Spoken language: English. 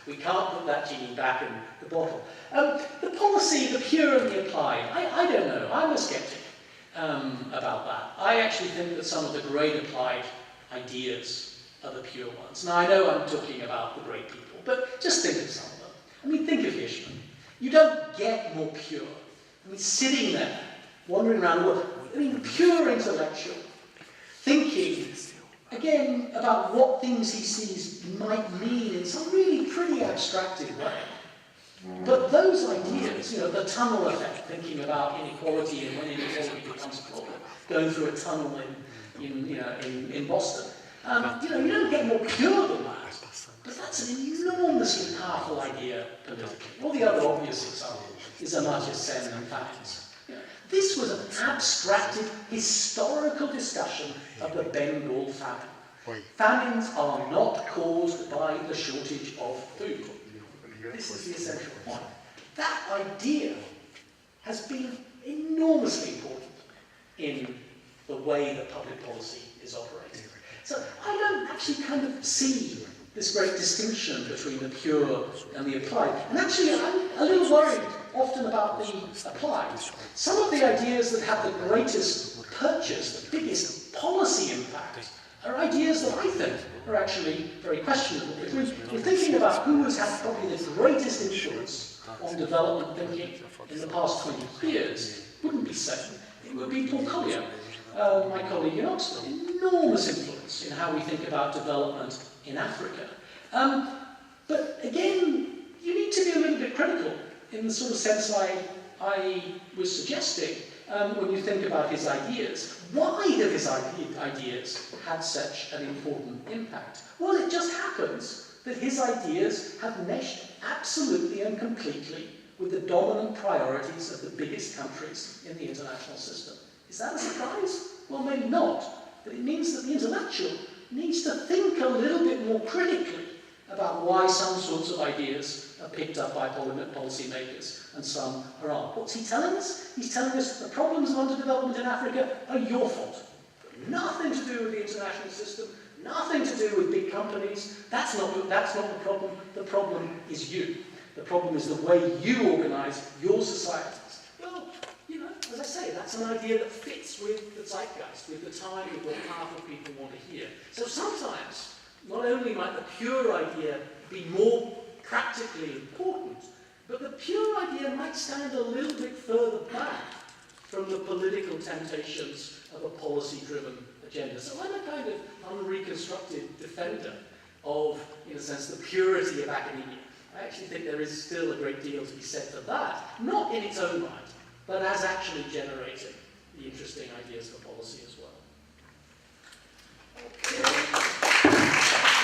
We can't put that genie back in the bottle. The policy, the pure and the applied, I don't know. I'm a skeptic about that. I actually think that some of the great applied ideas are the pure ones. Now, I know I'm talking about the great people, but just think of some of them. I mean, think of Hirschman. You don't get more pure. I mean, sitting there, wandering around the world, I mean, pure intellectual, thinking, again, about what things he sees might mean in some really pretty abstracted way. But those ideas, you know, the tunnel effect, thinking about inequality and when inequality becomes a problem, going through a tunnel in Boston, you know, you don't get more pure than that. But that's an enormously powerful idea politically. All the other obvious example is Amartya Sen and famines. You know, this was an abstracted historical discussion of the Bengal famine. Famines are not caused by the shortage of food. This is the essential point. That idea has been enormously important in the way that public policy is operating. So I don't actually kind of see this great distinction between the pure and the applied. And actually, I'm a little worried often about the applied. Some of the ideas that have the greatest purchase, the biggest policy impact, are ideas that I think are actually very questionable. If we're thinking about who has had probably the greatest influence on development thinking in the past 20 years, it wouldn't be Sen. It would be Paul Collier, my colleague in Oxford. Enormous influence in how we think about development in Africa. But again, you need to be a little bit critical in the sort of sense I was suggesting when you think about his ideas. Why have his ideas had such an important impact? Well, it just happens that his ideas have meshed absolutely and completely with the dominant priorities of the biggest countries in the international system. Is that a surprise? Well, maybe not. But it means that the intellectual needs to think a little bit more critically about why some sorts of ideas are picked up by policymakers and some aren't. What's he telling us? He's telling us that the problems of underdevelopment in Africa are your fault. Nothing to do with the international system, nothing to do with big companies. That's not the problem. The problem is you. The problem is the way you organize your societies. Well, you know, as I say, that's an idea that fits with the zeitgeist, with the time, with what powerful people want to hear. So sometimes, not only might the pure idea be more practically important, but the pure idea might stand a little bit further back from the political temptations of a policy-driven agenda. So I'm a kind of unreconstructed defender of, in a sense, the purity of academia. I actually think there is still a great deal to be said for that, not in its own right, but as actually generating the interesting ideas for policy.